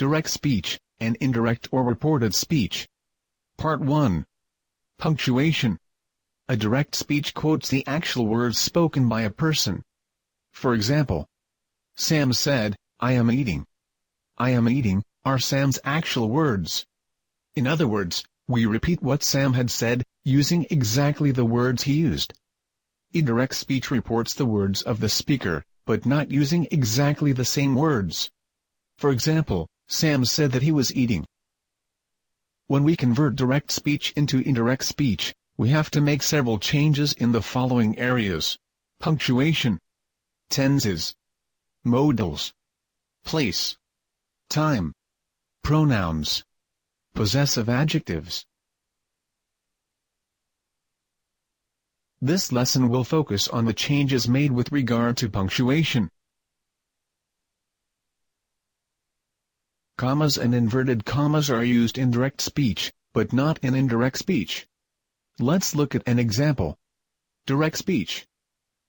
direct speech, and indirect or reported speech. Part 1. Punctuation. A direct speech quotes the actual words spoken by a person. For example, Sam said, "I am eating." "I am eating" are Sam's actual words. In other words, we repeat what Sam had said, using exactly the words he used. Indirect speech reports the words of the speaker, but not using exactly the same words. For example, Sam said that he was eating. When we convert direct speech into indirect speech, we have to make several changes in the following areas: punctuation, tenses, modals, place, time, pronouns, possessive adjectives. This lesson will focus on the changes made with regard to punctuation. Commas and inverted commas are used in direct speech, but not in indirect speech. Let's look at an example. Direct speech.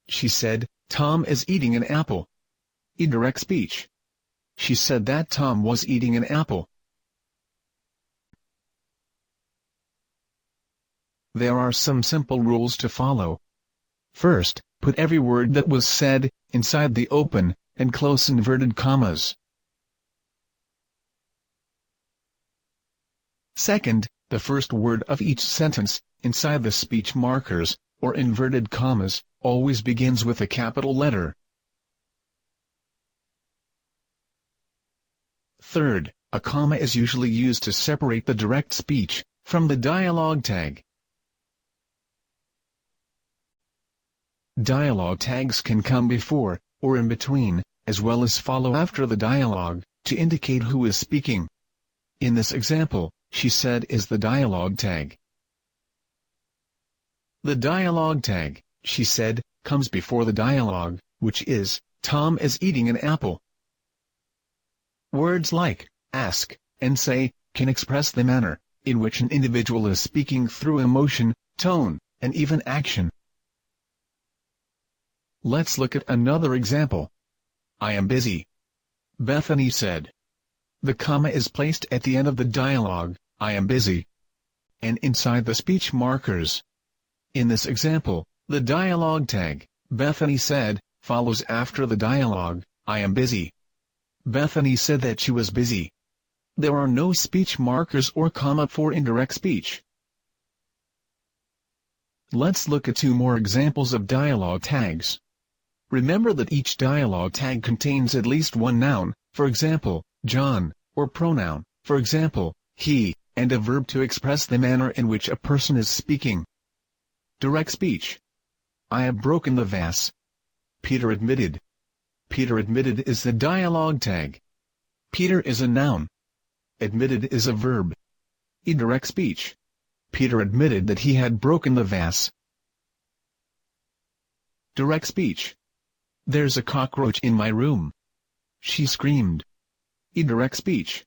She said, "Tom is eating an apple." Indirect speech. She said that Tom was eating an apple. There are some simple rules to follow. First, put every word that was said inside the open and close inverted commas. Second, the first word of each sentence, inside the speech markers, or inverted commas, always begins with a capital letter. Third, a comma is usually used to separate the direct speech from the dialogue tag. Dialogue tags can come before, or in between, as well as follow after the dialogue, to indicate who is speaking. In this example, "she said" is the dialogue tag. The dialogue tag, "she said," comes before the dialogue, which is, "Tom is eating an apple." Words like ask and say can express the manner in which an individual is speaking through emotion, tone, and even action. Let's look at another example. "I am busy," Bethany said. The comma is placed at the end of the dialogue, "I am busy," and inside the speech markers. In this example, the dialogue tag, "Bethany said," follows after the dialogue, "I am busy." Bethany said that she was busy. There are no speech markers or comma for indirect speech. Let's look at two more examples of dialogue tags. Remember that each dialogue tag contains at least one noun, for example, John, or pronoun, for example, he, and a verb to express the manner in which a person is speaking. Direct speech. "I have broken the vase." Peter admitted. Peter admitted is the dialogue tag. Peter is a noun. Admitted is a verb. Indirect speech. Peter admitted that he had broken the vase. Direct speech. "There's a cockroach in my room." She screamed. Indirect speech.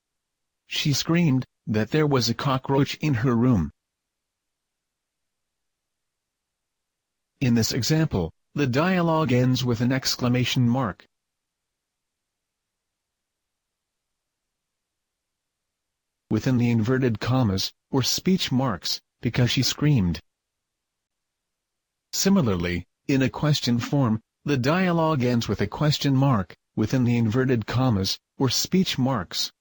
She screamed that there was a cockroach in her room. In this example, the dialogue ends with an exclamation mark. Within the inverted commas, or speech marks, because she screamed. Similarly, in a question form, the dialogue ends with a question mark, within the inverted commas, or speech marks.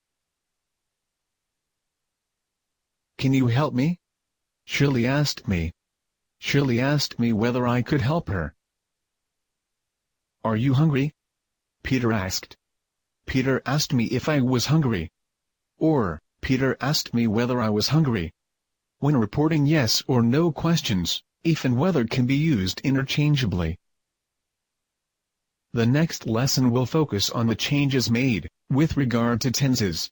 "Can you help me?" Shirley asked me. Shirley asked me whether I could help her. "Are you hungry?" Peter asked. Peter asked me if I was hungry. Or, Peter asked me whether I was hungry. When reporting yes or no questions, if and whether can be used interchangeably. The next lesson will focus on the changes made, with regard to tenses.